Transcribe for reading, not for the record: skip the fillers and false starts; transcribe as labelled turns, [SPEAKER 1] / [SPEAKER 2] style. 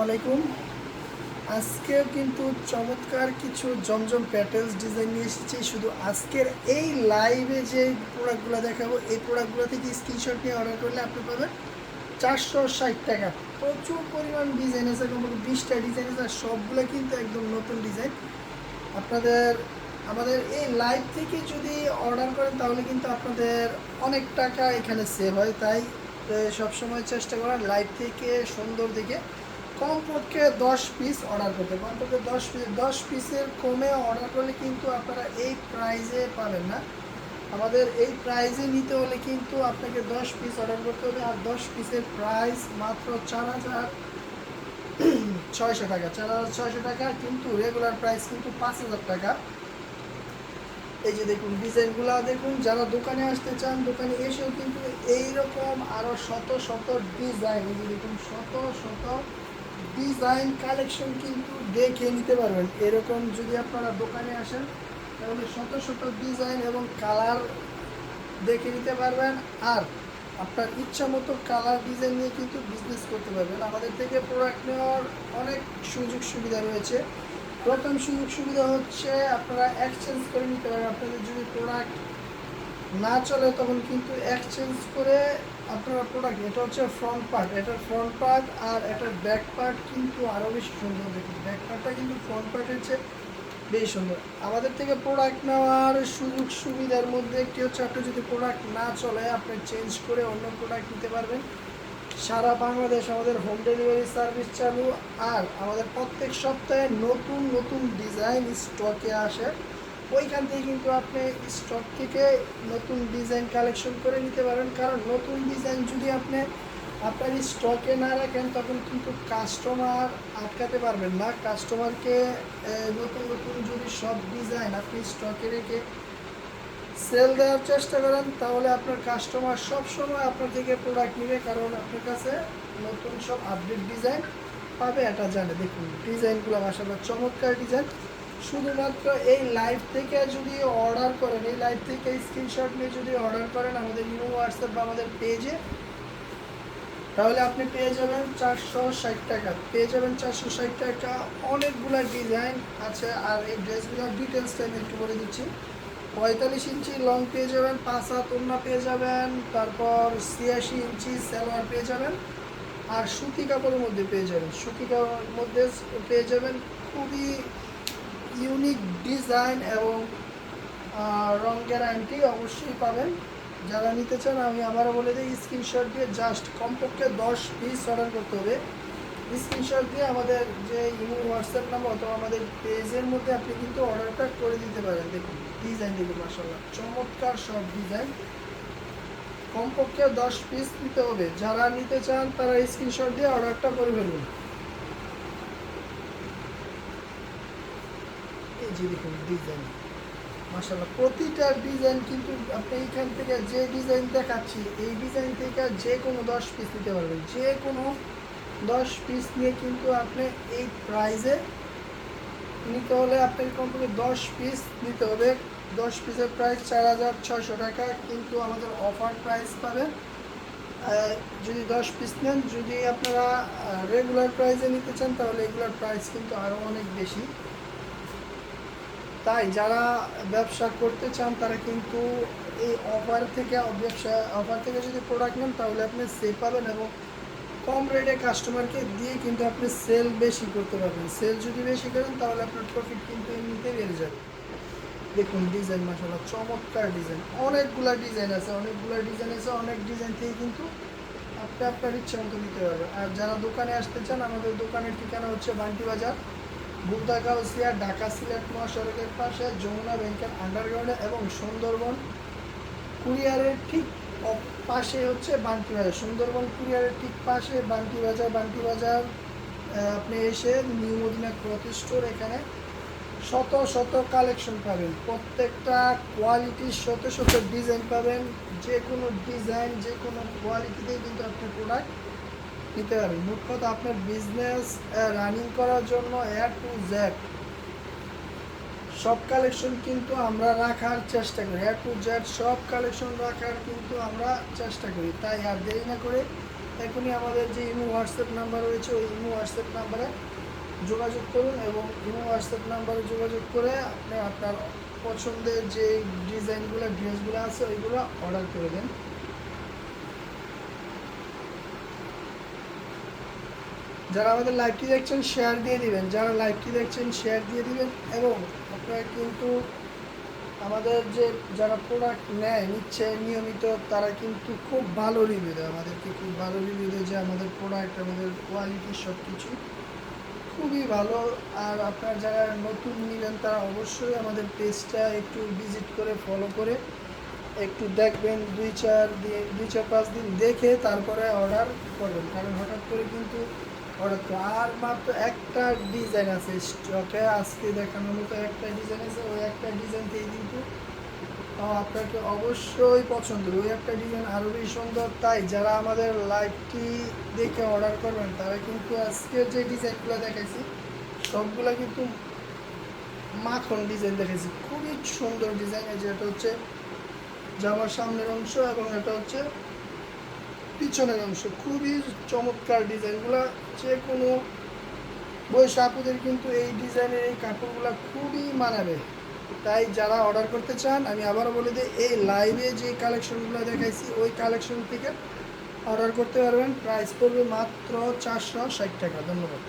[SPEAKER 1] আলাইকুম। আজকেও কিন্তু চমৎকার কিছু জমজম প্যাটেলস ডিজাইন নিয়ে এসেছি। শুধু আজকের এই লাইভে যে প্রোডাক্টগুলো দেখাবো, এই প্রোডাক্টগুলো থেকে স্ক্রিনশট নিয়ে অর্ডার করলে আপনি পাবেন 460 টাকা। প্রচুর পরিমাণ ডিজাইন আছে, কমপক্ষে 20টা ডিজাইন আছে, আর সবগুলো কিন্তু একদম নতুন ডিজাইন। আপনাদের আমাদের এই লাইভ থেকে যদি অর্ডার করেন তাহলে কিন্তু আপনাদের অনেক টাকা এখানে সেভ হয়। তাই সবসময় চেষ্টা করেন লাইভ থেকে সুন্দর দেখে কমপক্ষে 10 পিস অর্ডার করতে। কমপক্ষে 10 পিসের কমে অর্ডার করলে কিন্তু আপনারা এই প্রাইজে পাবেন না। আমাদের এই প্রাইজে নিতে হলে কিন্তু আপনাকে 10 পিস অর্ডার করতে হবে, আর 10 পিসের প্রাইস মাত্র 4,600 টাকা। 4,600 টাকা, কিন্তু রেগুলার প্রাইস কিন্তু 5,000 টাকা। এই যে দেখুন ডিজাইনগুলো দেখুন, যারা দোকানে আসতে চান দোকানে এসেও কিন্তু এইরকম আরও শত শত ডিজাইন, এই যে দেখুন শত শত ডিজাইন কালেকশন কিন্তু দেখে নিতে পারবেন। এরকম যদি আপনারা দোকানে আসেন তাহলে শত শত ডিজাইন এবং কালার দেখে নিতে পারবেন, আর আপনার ইচ্ছা মতো কালার ডিজাইন নিয়ে কিন্তু বিজনেস করতে পারবেন। আমাদের থেকে প্রোডাক্ট নেওয়ার অনেক সুযোগ সুবিধা রয়েছে। প্রথম সুযোগ সুবিধা হচ্ছে আপনারা এক্সচেঞ্জ করে নিতে পারেন। আপনাদের যদি প্রোডাক্ট না চলে তখন কিন্তু এক্সচেঞ্জ করে আপনারা প্রোডাক্ট, এটা হচ্ছে ফ্রন্ট পার্ট, এটার ফ্রন্ট পার্ট আর এটার ব্যাক পার্ট কিন্তু আরও বেশি সুন্দর। দেখুন ব্যাক পার্টটা কিন্তু ফ্রন্ট পার্টের চেয়ে বেশি সুন্দর। আমাদের থেকে প্রোডাক্ট নেওয়ার সুযোগ সুবিধার মধ্যে একটি হচ্ছে, আপনি যদি প্রোডাক্ট না চলে আপনি চেঞ্জ করে অন্য প্রোডাক্ট নিতে পারবেন। সারা বাংলাদেশ আমাদের হোম ডেলিভারি সার্ভিস চালু, আর আমাদের প্রত্যেক সপ্তাহে নতুন নতুন ডিজাইন স্টকে আসে। ওইখান থেকে কিন্তু আপনি স্টক থেকে নতুন ডিজাইন কালেকশন করে নিতে পারেন। কারণ নতুন ডিজাইন যদি আপনি আপনার স্টকে না রাখেন তখন কিন্তু কাস্টমার আটকাতে পারবেন না। কাস্টমারকে নতুন নতুন যদি সব ডিজাইন আপনি স্টকে রেখে সেল দেওয়ার চেষ্টা করেন তাহলে আপনার কাস্টমার সবসময় আপনার থেকে প্রোডাক্ট নেবে, কারণ আপনার কাছে নতুন সব আপডেট ডিজাইন পাবে, এটা জানে। দেখুন ডিজাইনগুলো মাশাআল্লাহ চমৎকার ডিজাইন। শুধুমাত্র এই লাইভ থেকে যদি অর্ডার করেন, এই লাইভ থেকে স্ক্রিনশট নিয়ে যদি অর্ডার করেন আমাদের ইমো, হোয়াটসঅ্যাপ বা আমাদের পেজে, তাহলে আপনি পেয়ে যাবেন 460 টাকা। পেয়ে যাবেন 460 টাকা। অনেকগুলো ডিজাইন আছে, আর এই ড্রেসগুলোর ডিটেলসটা আমি একটু বলে দিচ্ছি। 45 ইঞ্চি লং পেয়ে যাবেন, 5 হাত ওড়না পেয়ে যাবেন, তারপর 86 ইঞ্চি সালোয়ার পেয়ে যাবেন, আর সুতি কাপড়ের মধ্যে পেয়ে যাবেন। সুতি কাপড়ের মধ্যে পেয়ে যাবেন খুবই ইউনিক ডিজাইন এবং রং গ্যারান্টি অবশ্যই পাবেন। যারা নিতে চান আমি আবারও বলে দিই, স্ক্রিনশট দিয়ে জাস্ট কমপক্ষে 10 পিস অর্ডার করতে হবে। স্ক্রিনশট দিয়ে আমাদের যে ইমো, হোয়াটসঅ্যাপ নাম্বার অথবা আমাদের পেজের মধ্যে আপনি কিন্তু অর্ডারটা করে দিতে পারেন। দেখুন ডিজাইন দেখুন মাশাআল্লাহ চমৎকার সব ডিজাইন। কমপক্ষে 10 পিস নিতে হবে। যারা নিতে চান তারা স্ক্রিনশট দিয়ে অর্ডারটা করে ফেলুন। এই যে দেখুন ডিজাইন মাশাআল্লাহ, প্রতিটা ডিজাইন কিন্তু আপনি এইখান থেকে যে ডিজাইন দেখাচ্ছি এই ডিজাইন থেকে যে কোনো 10 পিস নিতে পারবেন। যে কোনো 10 পিস নিয়ে কিন্তু আপনি এই প্রাইজে নিতে হলে আপনাকে কমপক্ষে 10 পিস নিতে হবে। 10 পিসের প্রাইস 4,600 টাকা, কিন্তু আমাদের অফার প্রাইস পাবেন যদি 10 পিস নেন। যদি আপনারা রেগুলার প্রাইসে নিতে চান তাহলে এগুলোর প্রাইস কিন্তু আরও অনেক বেশি। তাই যারা ব্যবসা করতে চান তারা কিন্তু এই অফার থেকে যদি প্রোডাক্ট নেন তাহলে আপনি সেভ পাবেন, এবং কম রেটে কাস্টমারকে দিয়ে কিন্তু আপনি সেল বেশি করতে পারবেন। সেল যদি বেশি করেন তাহলে আপনার প্রফিট কিন্তু এমনিতে বেড়ে যাবে। দেখুন ডিজাইন মাশাআল্লাহ চমৎকার ডিজাইন। অনেকগুলো ডিজাইন আছে, অনেক ডিজাইন থেকে কিন্তু আপনি আপনার ইচ্ছা মতো নিতে পারবেন। আর যারা দোকানে আসতে চান আমাদের দোকানের ঠিকানা হচ্ছে বান্টি বাজার, বুকদা গাউসিয়া, ঢাকা সিলেট মহাসড়কের পাশে, যমুনা ব্যাংকের আন্ডারগ্রাউন্ডে, এবং সুন্দরবন কুরিয়ারের ঠিক পাশে হচ্ছে বান্টি বাজার। সুন্দরবন কুরিয়ারের ঠিক পাশে বান্টি বাজার। আপনি এসে নিউ মদিনা ক্লথ স্টোর, এখানে শত শত কালেকশন পাবেন। প্রত্যেকটা কোয়ালিটির শত শত ডিজাইন পাবেন। যে কোনো ডিজাইন যে কোনো কোয়ালিটিতেই কিন্তু আপনি প্রোডাক্ট নিতে পারবেন। মোট কথা আপনার বিজনেস রানিং করার জন্য A to Z সব কালেকশন কিন্তু আমরা রাখার চেষ্টা করি। A to Z সব কালেকশন রাখার কিন্তু আমরা চেষ্টা করি। তাই আর দেরি না করে এখনই আমাদের যে ইমো হোয়াটসঅ্যাপ নাম্বার রয়েছে ওই ইমো হোয়াটসঅ্যাপ নাম্বারে যোগাযোগ করুন এবং ইমো হোয়াটসঅ্যাপ নাম্বারে যোগাযোগ করে আপনি আপনার পছন্দের যে ডিজাইনগুলো ড্রেসগুলো আছে ওইগুলো অর্ডার করে দেন। যারা আমাদের লাইভটি দেখছেন শেয়ার দিয়ে দিবেন, যারা লাইভটি দেখছেন শেয়ার দিয়ে দিবেন এবং আপনারা কিন্তু আমাদের যে যারা প্রোডাক্ট নিচ্ছে নিয়মিত তারা কিন্তু খুব ভালো রিভিউ দেয়, আমাদেরকে খুব ভালো রিভিউ দেয় যে আমাদের প্রোডাক্ট আমাদের কোয়ালিটি সব কিছু খুবই ভালো। আর আপনারা যারা নতুন নেবেন তারা অবশ্যই আমাদের পেজটা একটু ভিজিট করে ফলো করে একটু দেখবেন, 2-4 দিন দেখে তারপরে অর্ডার করবেন, কারণ হঠাৎ করে কিন্তু অর্ডার করে। আর মাত্র একটা ডিজাইন আছে স্টকে, আজকে দেখানোর মতো একটা ডিজাইন আছে, ওই একটা ডিজাইন থেকে কিন্তু আপনাকে অবশ্যই পছন্দ, ওই একটা ডিজাইন আরও বেশি সুন্দর। তাই যারা আমাদের লাইভটি দেখে অর্ডার করবেন তারা কিন্তু আজকে যে ডিজাইনগুলো দেখাইছি সবগুলো কিন্তু মাখন ডিজাইন দেখাইছি, খুবই সুন্দর ডিজাইন। যেটা হচ্ছে জামার সামনের অংশ এবং এটা হচ্ছে পিছনের অংশ, খুবই চমৎকার ডিজাইনগুলো। যে কোনো বয়স আপুদের কিন্তু এই ডিজাইনের এই কাপড়গুলো খুবই মানাবে। তাই যারা অর্ডার করতে চান আমি আবারও বলে দিই, এই লাইভে যে কালেকশনগুলো দেখাইছি ওই কালেকশন থেকে অর্ডার করতে পারবেন। প্রাইস পড়বে মাত্র 460 টাকা। ধন্যবাদ।